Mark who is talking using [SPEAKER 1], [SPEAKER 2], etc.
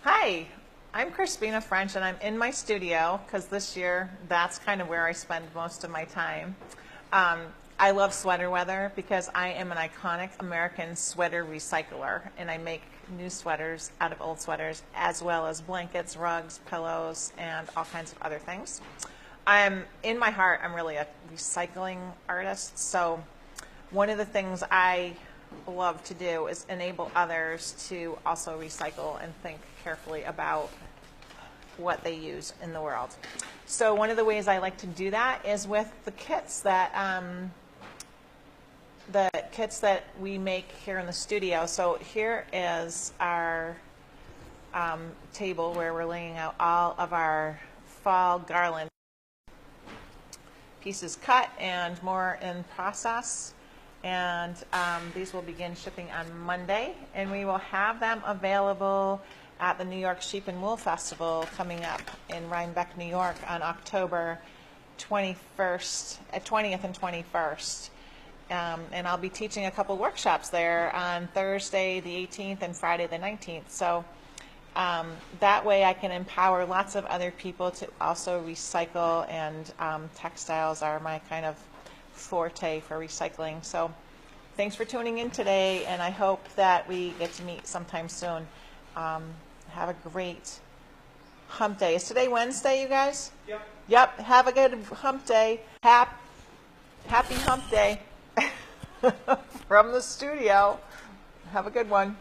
[SPEAKER 1] Hi, I'm Crispina French, and I'm in my studio because this year that's kind of where I spend most of my time. I love sweater weather because I am an iconic American sweater recycler, and I make new sweaters out of old sweaters, as well as blankets, rugs, pillows, and all kinds of other things. In my heart, I'm really a recycling artist, so one of the things I love to do is enable others to also recycle and think carefully about what they use in the world. So one of the ways I like to do that is with the kits that we make here in the studio. So here is our table where we're laying out all of our Fall Garland pieces cut and more in process. And these will begin shipping on Monday, and we will have them available at the New York Sheep and Wool Festival coming up in Rhinebeck, New York on October 20th and 21st. And I'll be teaching a couple workshops there on Thursday the 18th and Friday the 19th. So that way I can empower lots of other people to also recycle, and textiles are my kind of forte for recycling. So thanks for tuning in today, and I hope that we get to meet sometime soon. Have a great hump day. Is today Wednesday, you guys? Yep. Have a good hump day. Happy hump day from the studio. Have a good one.